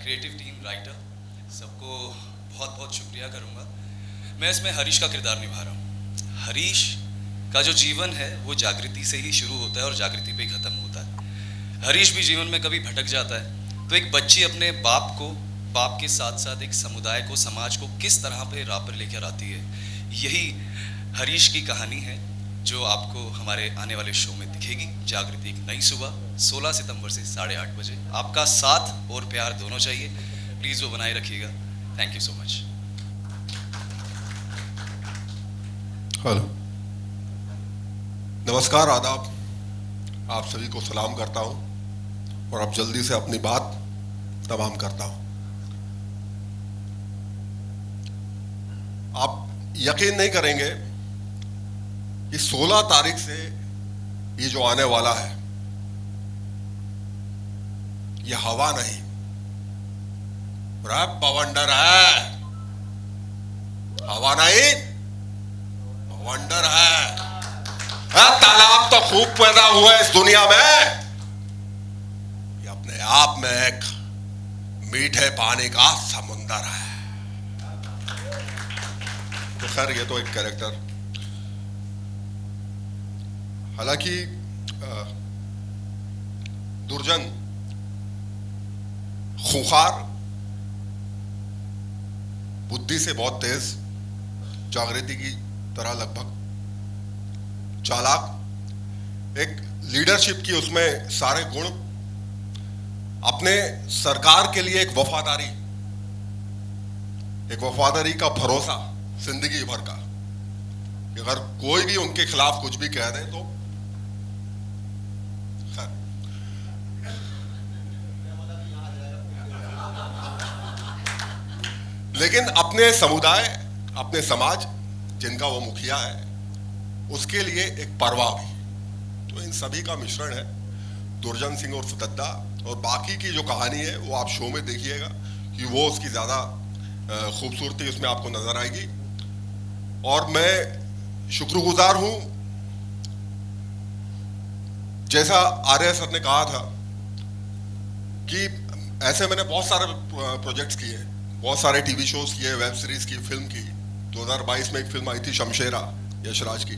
Creative team, writer, सबको बहुत बहुत शुक्रिया करूँगा। मैं इसमें हरीश का किरदार निभा रहा हूँ। हरीश का जो जीवन है वो जागृति से ही शुरू होता है और जागृति पे ही ख़त्म होता है। हरीश भी जीवन में कभी भटक जाता है तो एक बच्ची अपने बाप के साथ साथ एक समुदाय को, समाज को किस तरह पे राह पर लेकर आती है, यही हरीश की कहानी है जो आपको हमारे आने वाले शो में दिखेगी। जागृति एक नई सुबह 16 सितंबर से 8:30 बजे। आपका साथ और प्यार दोनों चाहिए, प्लीज़ वो बनाए रखिएगा। Thank you so much. Hello, नमस्कार, आदाब। आप सभी को सलाम करता हूं और अब जल्दी से अपनी बात तमाम करता हूं। आप यकीन नहीं करेंगे कि 16 तारीख से ये जो आने वाला है ये हवा नहीं, बवंडर है। हवा नहीं, बवंडर है। तालाब तो खूब पैदा हुआ है इस दुनिया में, ये अपने आप में एक मीठे पानी का समुंदर है। तो खैर, ये तो एक कैरेक्टर, हालांकि दुर्जन खूंखार, बुद्धि से बहुत तेज, जागृति की तरह लगभग चालाक, एक लीडरशिप की उसमें सारे गुण, अपने सरकार के लिए एक वफादारी का भरोसा जिंदगी भर का। अगर कोई भी उनके खिलाफ कुछ भी कह दे तो लेकिन अपने समुदाय, अपने समाज जिनका वो मुखिया है, उसके लिए एक परवाह भी। तो इन सभी का मिश्रण है दुर्जन सिंह और फुदद्दा। और बाकी की जो कहानी है वो आप शो में देखिएगा कि वो उसकी ज़्यादा खूबसूरती उसमें आपको नजर आएगी। और मैं शुक्रगुजार हूं, जैसा आर्य सर ने कहा था कि ऐसे मैंने बहुत सारे प्रोजेक्ट्स किए, बहुत सारे टीवी शोज किए, वेब सीरीज की, फिल्म की। 2022 में एक फिल्म आई थी शमशेरा, यशराज की,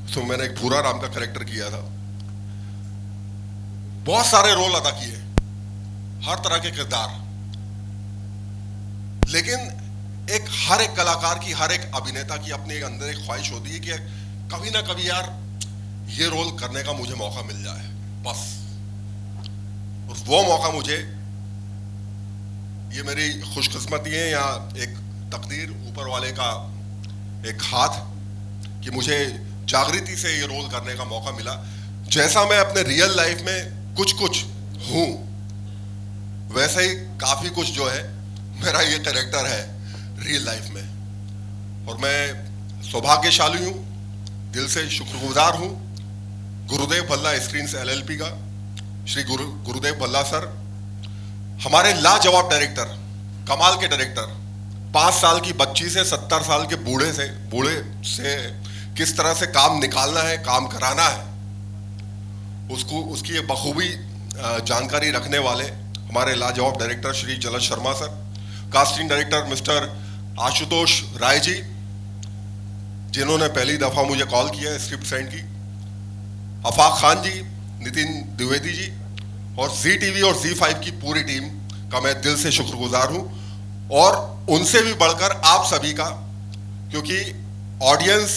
उसमें मैंने एक भूरा नाम का कैरेक्टर किया था। बहुत सारे रोल अदा किए, हर तरह के किरदार। लेकिन हर एक कलाकार की, हर एक अभिनेता की अपने अंदर एक ख्वाहिश होती है कि कभी ना कभी यार ये रोल करने का मुझे मौका मिल जाए, बस। और वो मौका मुझे, ये मेरी खुशकिस्मती है या एक तकदीर, ऊपर वाले का एक हाथ, कि मुझे जागृति से ये रोल करने का मौका मिला। जैसा मैं अपने रियल लाइफ में कुछ हूं, वैसे ही काफी कुछ जो है मेरा ये कैरेक्टर है रियल लाइफ में। और मैं सौभाग्यशाली हूं, दिल से शुक्रगुजार हूं गुरुदेव भल्ला स्क्रीन्स LLP का, श्री गुरुदेव भल्ला सर, हमारे लाजवाब डायरेक्टर, कमाल के डायरेक्टर। 5 साल की बच्ची से 70 साल के बूढ़े से किस तरह से काम निकालना है, काम कराना है, उसकी बखूबी जानकारी रखने वाले हमारे लाजवाब director Shri Jalaj Sharma sir, casting director mister Ashutosh Rai ji, जिन्होंने पहली दफा मुझे कॉल किया स्क्रिप्ट सेंड की, अफाक खान जी, नितिन द्विवेदी जी, और ZTV और ZEE5 की पूरी टीम का मैं दिल से शुक्रगुजार हूं। और उनसे भी बढ़कर आप सभी का, क्योंकि ऑडियंस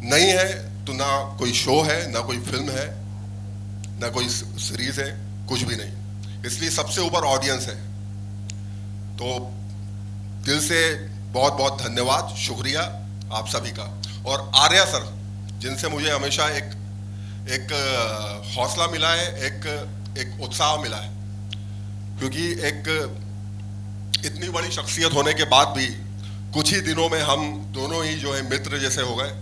नहीं है तो ना कोई शो है, ना कोई फिल्म है, ना कोई सीरीज है, कुछ भी नहीं। इसलिए सबसे ऊपर ऑडियंस है। तो दिल से बहुत बहुत धन्यवाद, शुक्रिया आप सभी का। और आर्या सर, जिनसे मुझे हमेशा एक हौसला मिला है, एक उत्साह मिला है, क्योंकि एक इतनी बड़ी शख्सियत होने के बाद भी कुछ ही दिनों में हम दोनों ही जो है मित्र जैसे हो गए।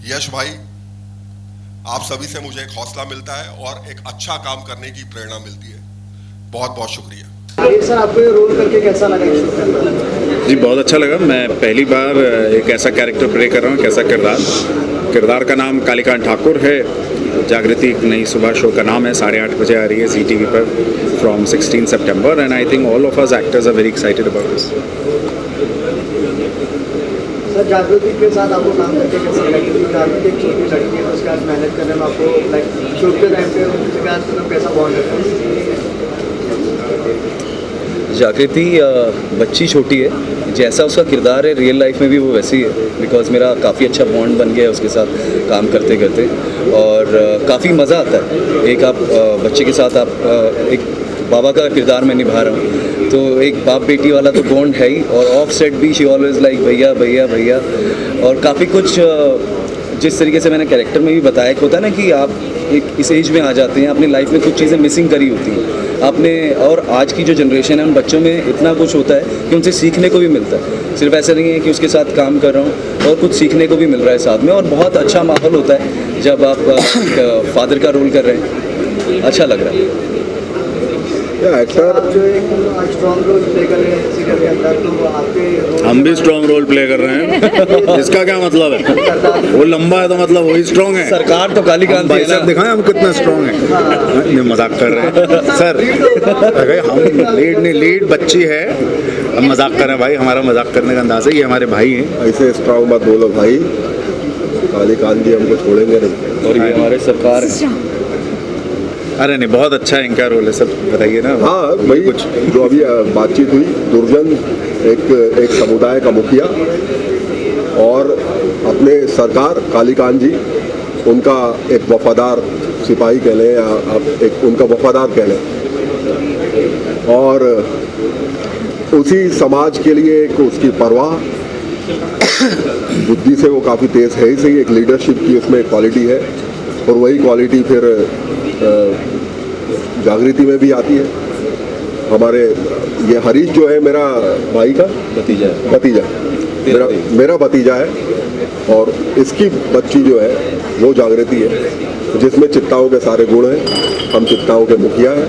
यश भाई, आप सभी से मुझे एक हौसला मिलता है और एक अच्छा काम करने की प्रेरणा मिलती है। बहुत बहुत शुक्रिया। सर, आपको ये रोल करके कैसा लगा? जी बहुत अच्छा लगा। मैं पहली बार एक ऐसा कैरेक्टर प्ले कर रहा हूँ, एक ऐसा किरदार किरदार का नाम कालीकांत ठाकुर है। जागृति एक नई सुबह शो का नाम है, 8:30 बजे आ रही है ZTV पर फ्रॉम 16 सितंबर and I think all of us actors are very excited about this. Sir Jagriti के साथ आपको काम करके कैसा लगा? क्योंकि जागृति एक छोटी लड़की है, उसके साथ मेहनत करने में आपको लाइक शूट के टाइम पे उनके साथ मतलब कैसा बॉन्ड है? जागृति बच्ची छोटी है, जैसा उसका किरदार है रियल लाइफ में भी वो वैसी है, बिकॉज मेरा काफ़ी अच्छा बॉन्ड बन गया है उसके साथ काम करते करते और काफ़ी मज़ा आता है। एक आप बच्चे के साथ आप एक बाबा का किरदार मैं निभा रहा हूँ, तो एक बाप बेटी वाला तो बॉन्ड है ही, और ऑफ सेट भी शी ऑलवेज लाइक भैया भैया भैया। और काफ़ी कुछ जिस तरीके से मैंने कैरेक्टर में भी बताया, एक होता है ना कि आप एक इस एज में आ जाते हैं, अपनी लाइफ में कुछ चीज़ें मिसिंग करी होती हैं आपने, और आज की जो जनरेशन है उन बच्चों में इतना कुछ होता है कि उनसे सीखने को भी मिलता है। सिर्फ ऐसा नहीं है कि उसके साथ काम कर रहा हूँ, और कुछ सीखने को भी मिल रहा है साथ में, और बहुत अच्छा माहौल होता है जब आप एक फादर का रोल कर रहे हैं, अच्छा लग रहा है। एक्टर आप जो एक स्ट्रॉन्ग रोल प्ले कर रहे हैं सीरियल के अंदर, तो आपके हम भी स्ट्रॉन्ग रोल प्ले कर रहे हैं इसका क्या मतलब है? वो लंबा है तो मतलब वही स्ट्रॉन्ग है। सरकार तो कालीकांत भाई साहब दिखाएं हम कितना स्ट्रॉन्ग है। नहीं, मजाक कर रहे हैं सर। अरे हम लीड बच्ची है, हम मजाक कर रहे हैं भाई, हमारा मजाक करने का अंदाज है, ये हमारे भाई हैं। ऐसे स्ट्रांग मत बोलो भाई, कालीकांत जी हमको छोड़ेंगे नहीं। और ये हमारे सरकार है। अरे नहीं, बहुत अच्छा इनका रोल है सर, बताइए ना। हाँ भाई, कुछ जो अभी बातचीत हुई, दुर्जन एक समुदाय का मुखिया और अपने सरकार कालीकांत जी उनका एक वफादार सिपाही कह लें या आप एक उनका वफादार कह लें, और उसी समाज के लिए एक उसकी परवाह, बुद्धि से वो काफ़ी तेज़ है ही सही, एक लीडरशिप की उसमें क्वालिटी है, और वही क्वालिटी फिर जागृति में भी आती है। हमारे ये हरीश जो है मेरा भाई का भतीजा मेरा भतीजा है, और इसकी बच्ची जो है वो जागृति है, जिसमें चित्ताओं के सारे गुण हैं। हम चित्ताओं के मुखिया हैं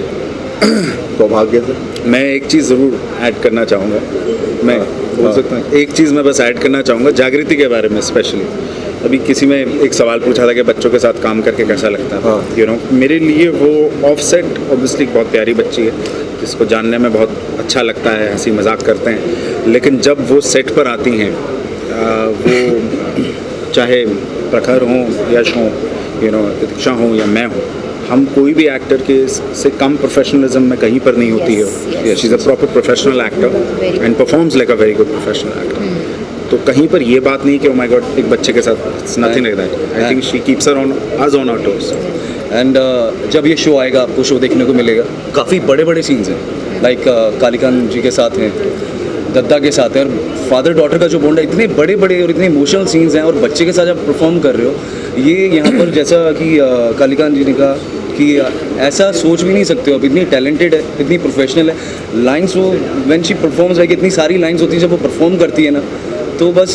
सौभाग्य से। मैं एक चीज़ ज़रूर ऐड करना चाहूँगा, मैं बोल सकता हूँ एक चीज़ मैं बस ऐड करना चाहूँगा जागृति के बारे में स्पेशली। अभी किसी में एक सवाल पूछा था कि बच्चों के साथ काम करके कैसा लगता है। हाँ। यू नो, मेरे लिए वो ऑफ सेट ऑब्वियसली बहुत प्यारी बच्ची है, जिसको जानने में बहुत अच्छा लगता है, हंसी मजाक करते हैं, लेकिन जब वो सेट पर आती हैं, वो चाहे प्रखर हों, यश हों, यू नो, प्रतीक्षा हों या मैं हूँ, हम कोई भी एक्टर के से कम प्रोफेशनलिज्म में कहीं पर नहीं होती है। She is a proper professional actor and performs like a very good professional actor. तो कहीं पर ये बात नहीं कि ओ माय गॉड एक बच्चे के साथ, it's nothing like that. I think she keeps us on our toes. And जब ये शो आएगा आपको शो देखने को मिलेगा, काफ़ी बड़े बड़े सीन्स हैं, लाइक कालीकांत जी के साथ हैं, दद्दा के साथ है, और फादर डॉटर का जो बॉन्ड है, इतने बड़े बड़े और इतने इमोशनल सीन्स हैं, और बच्चे के साथ जब परफॉर्म कर रहे हो, ये यहाँ पर जैसा कि कालीकांत जी ने कहा कि ऐसा सोच भी नहीं सकते हो आप, इतनी टैलेंटेड है, इतनी प्रोफेशनल है। लाइन्स वो व्हेन शी परफॉर्म्स, लाइक इतनी सारी लाइन्स होती हैं जब वो परफॉर्म करती है ना, तो बस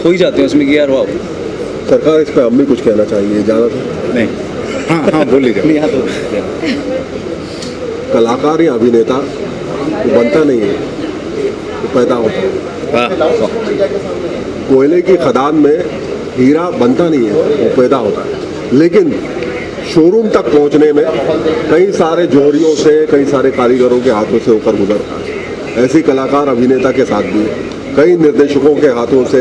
खो ही जाते हैं उसमें कि यार वाह। सरकार इस पर हम भी कुछ कहना चाहिए, ज़्यादा नहीं, हाँ बोल लीजिए। यहाँ तो कलाकार या अभिनेता वो बनता नहीं है, वो पैदा होता है। कोयले की खदान में हीरा बनता नहीं है, वो पैदा होता है। लेकिन शोरूम तक पहुंचने में कई सारे जोड़ियों से, कई सारे कारीगरों के हाथों से होकर गुजरता है। ऐसे कलाकार अभिनेता के साथ भी कई निर्देशकों के हाथों से,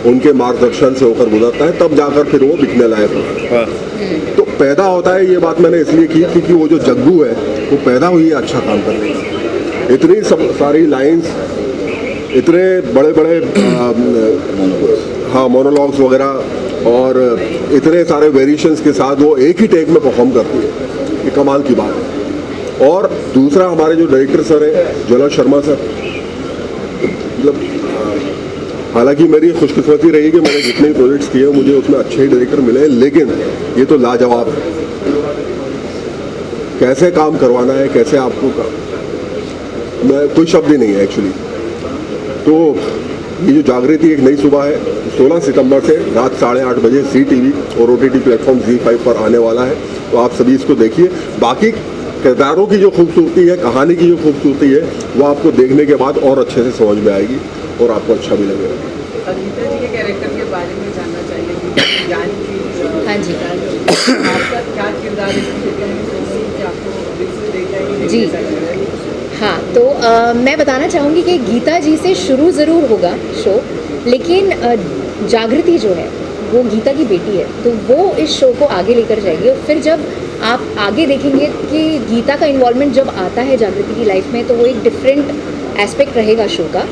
उनके मार्गदर्शन से होकर गुजरता है, तब जाकर फिर वो बिकने लायक होता है। तो पैदा होता है, ये बात मैंने इसलिए की क्योंकि वो जो जग्गू है वो पैदा हुई है अच्छा काम करने की। इतनी सब सारी लाइंस, इतने बड़े बड़े हाँ मोनोलॉग्स वगैरह, और इतने सारे वेरिएशंस के साथ वो एक ही टेक में परफॉर्म करती है, ये कमाल की बात है। और दूसरा हमारे जो डायरेक्टर सर हैं जलज शर्मा सर, मतलब हालांकि मेरी खुशकिस्मती रही कि मैंने जितने प्रोजेक्ट्स किए मुझे उसमें अच्छे ही डायरेक्टर मिले, लेकिन ये तो लाजवाब है। कैसे काम करवाना है, कैसे आपको मैं कोई शब्द ही नहीं है एक्चुअली। तो ये जो जागृति एक नई सुबह है, 16 सितंबर से रात 8:30 बजे ZTV और OTT प्लेटफॉर्म ZEE5 पर आने वाला है, तो आप सभी इसको देखिए। बाकी किरदारों की जो खूबसूरती है, कहानी की जो खूबसूरती है, वो आपको देखने के बाद और अच्छे से समझ में आएगी और आपको अच्छा भी लगेगा। गीता जी के कैरेक्टर के बारे में जानना चाहिए। जी आपका क्या किरदार है इसमें कि आपको बिल्कुल देखना है कि जी। कैसा लग रहा है? हाँ, तो मैं बताना चाहूँगी कि गीता जी से शुरू ज़रूर होगा शो, लेकिन जागृति जो है वो गीता की बेटी है, तो वो इस शो को आगे लेकर जाएगी। और फिर जब आप आगे देखेंगे कि गीता का इन्वॉल्वमेंट जब आता है जागृति की लाइफ में, तो वो एक डिफरेंट एस्पेक्ट रहेगा शो का।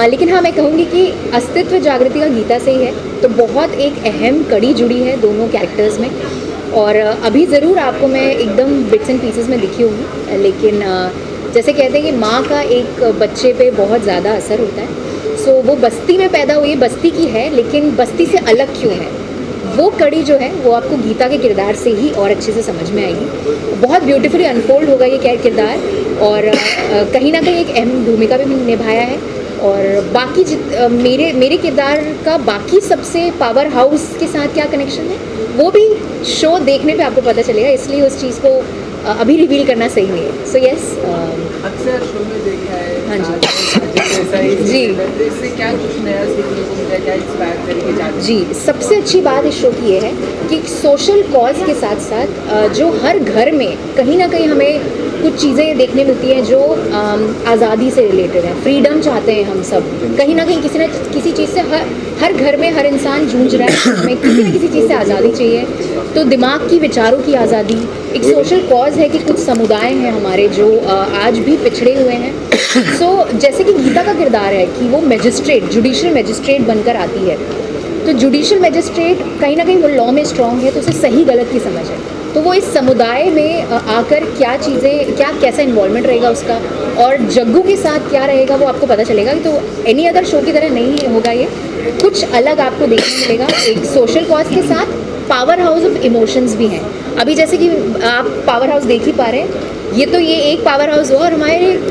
लेकिन हाँ, मैं कहूँगी कि अस्तित्व जागृति का गीता से ही है, तो बहुत एक अहम कड़ी जुड़ी है दोनों कैरेक्टर्स में। और अभी ज़रूर आपको मैं एकदम बिट्स एंड पीसेस में दिखी होगी, लेकिन जैसे कहते हैं कि माँ का एक बच्चे पे बहुत ज़्यादा असर होता है। सो वो बस्ती में पैदा हुई, बस्ती की है, लेकिन बस्ती से अलग क्यों है, वो कड़ी जो है वो आपको गीता के किरदार से ही और अच्छे से समझ में आएगी। बहुत ब्यूटीफुली अनफोल्ड होगा ये किरदार, और कहीं ना कहीं एक अहम भूमिका भी निभाया है। और बाकी मेरे किरदार का बाकी सबसे पावर हाउस के साथ क्या कनेक्शन है, वो भी शो देखने पे आपको पता चलेगा, इसलिए उस चीज़ को अभी रिवील करना सही नहीं है। सो यस, अक्सर शो में देखा है हाँ जी। जैसा ही जी। तो इससे क्या कुछ नया सीखने को मिला, क्या इंस्पायर करके जाते जी, सबसे अच्छी बात इस शो की ये है कि सोशल कॉज के साथ साथ जो हर घर में कहीं ना कहीं हमें कुछ चीज़ें देखने मिलती हैं जो आज़ादी से रिलेटेड है। फ्रीडम चाहते हैं हम सब, कहीं ना कहीं किसी न किसी चीज़ से हर घर में हर इंसान जूझ रहा है, हमें किसी न किसी चीज़ से आज़ादी चाहिए। तो दिमाग की, विचारों की आज़ादी एक सोशल कॉज है कि कुछ समुदाय हैं हमारे जो आज भी पिछड़े हुए हैं। सो जैसे कि गीता का किरदार है कि वो मैजिस्ट्रेट, जुडिशियल मैजिस्ट्रेट बनकर आती है, तो जुडिशियल मैजिस्ट्रेट कहीं ना कहीं वो लॉ में स्ट्रांग है, तो उसे सही गलत की समझ है। तो वो इस समुदाय में आकर क्या चीज़ें, कैसा इन्वॉल्वमेंट रहेगा उसका, और जग्गू के साथ क्या रहेगा वो आपको पता चलेगा। तो एनी अदर शो की तरह नहीं होगा, ये कुछ अलग आपको देखने मिलेगा। एक सोशल कॉज के साथ पावर हाउस ऑफ इमोशंस भी हैं। अभी जैसे कि आप पावर हाउस देख ही पा रहे हैं, ये एक पावर हाउस हो, और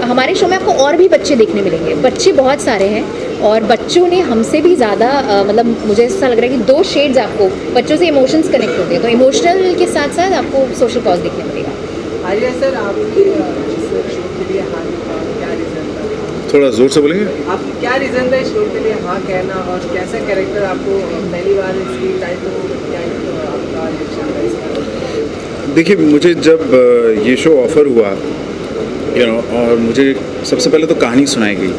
हमारे शो में आपको और भी बच्चे देखने मिलेंगे। बच्चे बहुत सारे हैं, और बच्चों ने हमसे भी ज़्यादा मतलब मुझे ऐसा लग रहा है कि 2 शेड्स आपको बच्चों से इमोशंस कनेक्ट होते हैं, तो इमोशनल के साथ साथ आपको सोशल कॉज देखने मिलेगा। आर्या सर, आपके इस शो के लिए हाँ का क्या रीज़न था? थोड़ा ज़ोर से बोलेंगे। आपको क्या रीज़न था इस शो के लिए हाँ कहना, और कैसा कैरेक्टर आपको पहली बार इसकी टाइप क्या आपका रिएक्शन था इसका? देखिए, मुझे जब ये शो ऑफ़र हुआ और मुझे सबसे पहले तो कहानी सुनाई गई,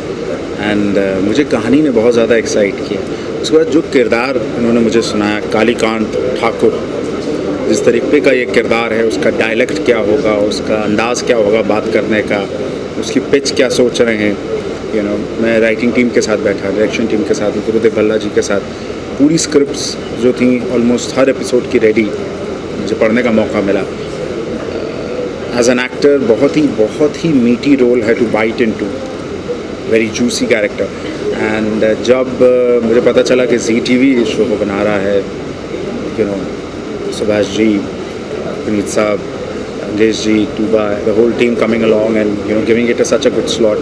एंड मुझे कहानी ने बहुत ज़्यादा एक्साइट किया। उसके बाद जो किरदार उन्होंने मुझे सुनाया, कालीकांत ठाकुर, जिस तरीके का ये किरदार है, उसका डायलेक्ट क्या होगा, उसका अंदाज़ क्या होगा बात करने का, उसकी पिच क्या सोच रहे हैं, मैं राइटिंग टीम के साथ बैठा, डायरेक्शन टीम के साथ, गुरुदेव भल्ला जी के साथ, पूरी स्क्रिप्ट्स जो थी ऑलमोस्ट हर एपिसोड की रेडी, मुझे पढ़ने का मौका मिला। एज एन एक्टर बहुत ही मीटी रोल है to bite into, very juicy character. And जब मुझे पता चला कि ZTV इस शो को बना रहा है, सुभाष जी, पुनीत साहब, Angesh ji, Tuba, the whole team coming along and giving it such a good slot,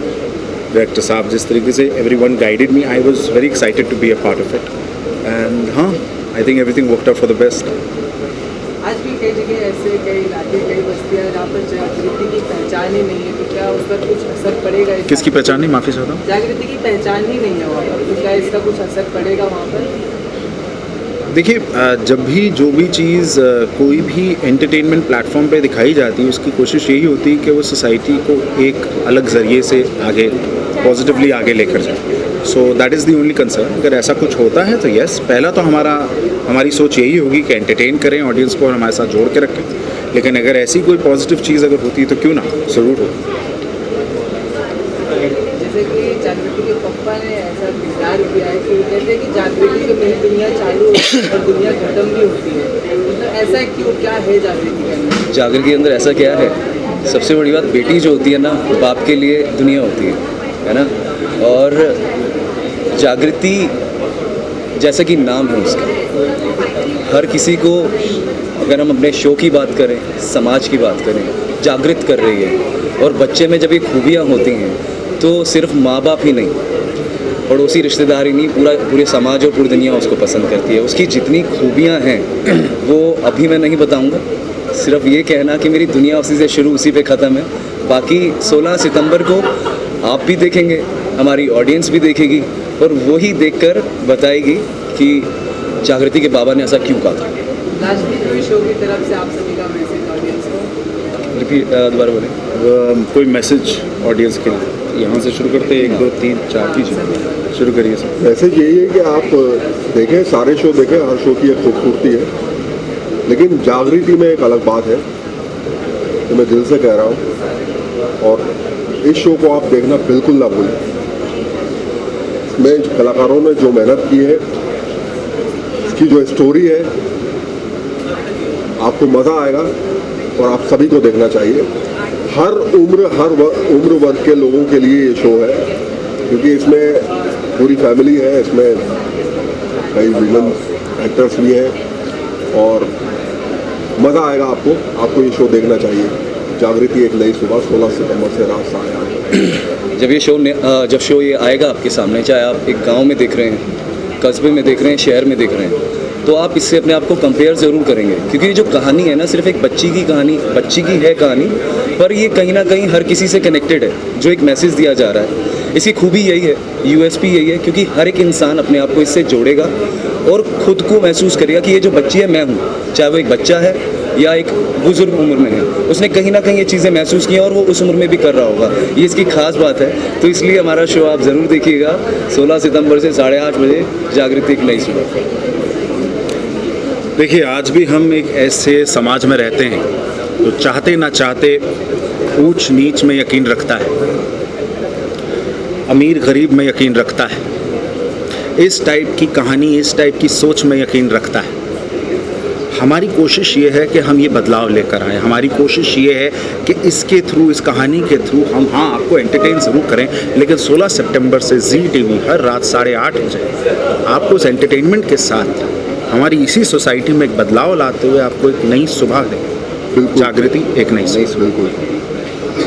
director साहब जिस तरीके से everyone guided me, I was very excited to be a part of it. And हाँ, I think everything worked out for the best. आज भी कई जगह ऐसे कई इलाके, कई बस्तियाँ जहाँ पर जागृति की पहचान ही नहीं है, तो क्या उस पर कुछ असर पड़ेगा? किसकी पहचान नहीं, माफ़ी चाहता हूँ। जागृति की पहचान ही नहीं है वहाँ पर, तो क्या इसका कुछ असर पड़ेगा वहाँ पर? देखिए, जब भी जो भी चीज़ कोई भी एंटरटेनमेंट प्लेटफॉर्म पे दिखाई जाती है, उसकी कोशिश यही होती है कि वो सोसाइटी को एक अलग ज़रिए से आगे पॉजिटिवली आगे लेकर जाए। So that is the only concern. अगर ऐसा कुछ होता है तो यस, पहला तो हमारी सोच यही होगी कि एंटरटेन करें ऑडियंस को और हमारे साथ जोड़ के रखें, लेकिन अगर ऐसी कोई पॉजिटिव चीज़ अगर होती है तो क्यों ना, ज़रूर हो। जैसे कि जागृति के पप्पा ने ऐसा किरदार किया है कि कहते हैं कि जागृति से नई दुनिया चालू होती है और दुनिया खत्म भी होती है, तो ऐसा क्यों, क्या है जागृति के अंदर? जागृति के अंदर ऐसा क्या है? सबसे बड़ी बात, बेटी जो होती है ना, बाप के लिए दुनिया होती है ना। और जागृति जैसा कि नाम है उसका, हर किसी को, अगर हम अपने शो की बात करें, समाज की बात करें, जागृत कर रही है। और बच्चे में जब ये खूबियाँ होती हैं तो सिर्फ माँ बाप ही नहीं, पड़ोसी रिश्तेदार ही नहीं, पूरे समाज और पूरी दुनिया उसको पसंद करती है। उसकी जितनी खूबियाँ हैं वो अभी मैं नहीं बताऊँगा, सिर्फ ये कहना कि मेरी दुनिया उसी से शुरू, उसी पे ख़त्म है। बाकी 16 सितंबर को आप भी देखेंगे, हमारी ऑडियंस भी देखेगी, और वही देखकर बताएगी कि जागृति के बाबा ने ऐसा क्यों कहा था। लास्ट में शो की तरफ से आप सभी का मैसेज ऑडियंस को। रिपीट, दोबारा बोलें। कोई मैसेज ऑडियंस के लिए यहाँ से शुरू करते हैं, 1 2 3 4 की शुरू करिए सर। मैसेज यही है कि आप देखें, सारे शो देखें, हर शो की एक खूबसूरती है, लेकिन जागृति में एक अलग बात है तो मैं दिल से कह रहा हूँ। और इस शो को आप देखना बिल्कुल ना भूलें। इसमें कलाकारों ने जो मेहनत की है, इसकी जो स्टोरी है, आपको मज़ा आएगा और आप सभी को देखना चाहिए। हर उम्र वर्ग के लोगों के लिए ये शो है, क्योंकि इसमें पूरी फैमिली है, इसमें कई विलन एक्टर्स भी हैं और मज़ा आएगा आपको ये शो देखना चाहिए। जागृति एक नई सुबह 16 सितंबर से रात 8:30। जब शो ये आएगा आपके सामने, चाहे आप एक गांव में देख रहे हैं, कस्बे में देख रहे हैं, शहर में देख रहे हैं, तो आप इससे अपने आप को कंपेयर ज़रूर करेंगे, क्योंकि ये जो कहानी है ना, सिर्फ एक बच्ची की है कहानी, पर ये कहीं ना कहीं हर किसी से कनेक्टेड है। जो एक मैसेज दिया जा रहा है, इसकी खूबी यही है, यूएसपी यही है, क्योंकि हर एक इंसान अपने आप को इससे जोड़ेगा और ख़ुद को महसूस करेगा कि ये जो बच्ची है मैं हूँ, चाहे वो एक बच्चा है या एक बुजुर्ग उम्र में है, उसने कहीं ना कहीं ये चीज़ें महसूस की हैं और वो उस उम्र में भी कर रहा होगा। ये इसकी खास बात है। तो इसलिए हमारा शो आप ज़रूर देखिएगा 16 सितंबर से 8:30 बजे, जागृति एक नई सुबह। देखिए, आज भी हम एक ऐसे समाज में रहते हैं जो चाहते ना चाहते ऊंच नीच में यकीन रखता है, अमीर गरीब में यकीन रखता है, इस टाइप की कहानी, इस टाइप की सोच में यकीन रखता है। हमारी कोशिश ये है कि हम ये बदलाव लेकर आएँ। हमारी कोशिश ये है कि इसके थ्रू, इस कहानी के थ्रू हम आपको एंटरटेन ज़रूर करें, लेकिन 16 सितंबर से ZTV हर रात 8:30 बजे आपको उस एंटरटेनमेंट के साथ हमारी इसी सोसाइटी में एक बदलाव लाते हुए आपको एक नई सुबह दें। जागृति एक नई सुबह।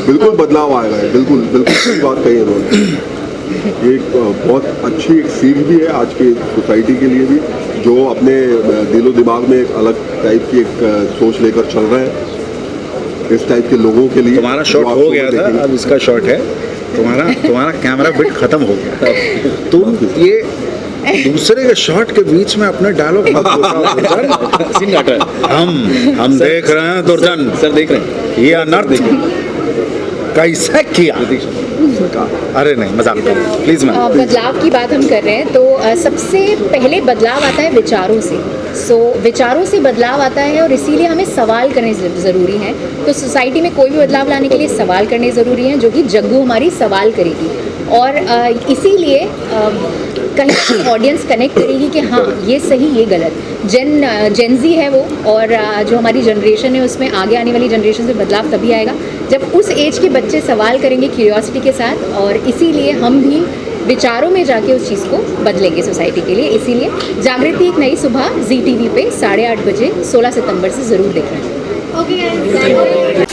बिल्कुल बदलाव आएगा। बिल्कुल सही बात कही उन्होंने। ये एक बहुत अच्छी एक सीख भी है आज की सोसाइटी के लिए भी, जो अपने दिलो दिमाग में एक अलग टाइप की एक सोच लेकर चल रहे हैं, इस टाइप के लोगों के लिए। तुम्हारा शॉट हो गया था, अब इसका शॉट है। तुम्हारा कैमरा बिट खत्म हो गया। तुम ये दूसरे के शॉट के बीच में अपने डायलॉग मत बोलो। सीन काट रहा है। हम देख रहे हैं दुर्जन सर, देख रहे हैं ये अनर्थ कैसे किया। अरे नहीं, मजाक कर, प्लीज मैम। बदलाव की बात हम कर रहे हैं, तो सबसे पहले बदलाव आता है विचारों से। विचारों से बदलाव आता है और इसीलिए हमें सवाल करने ज़रूरी हैं। तो सोसाइटी में कोई भी बदलाव लाने के लिए सवाल करने ज़रूरी हैं, जो कि जग्गू हमारी सवाल करेगी। और इसीलिए कहीं ऑडियंस कनेक्ट करेगी कि हाँ ये सही ये गलत। जेनजी है वो, और जो हमारी जनरेशन है उसमें आगे आने वाली जनरेशन से बदलाव तभी आएगा जब उस एज के बच्चे सवाल करेंगे क्यूरियोसिटी के साथ, और इसीलिए हम भी विचारों में जाके उस चीज़ को बदलेंगे सोसाइटी के लिए। इसीलिए जागृति एक नई सुबह ZTV पे 8:30 बजे 16 सितंबर से ज़रूर देख रहे हैं।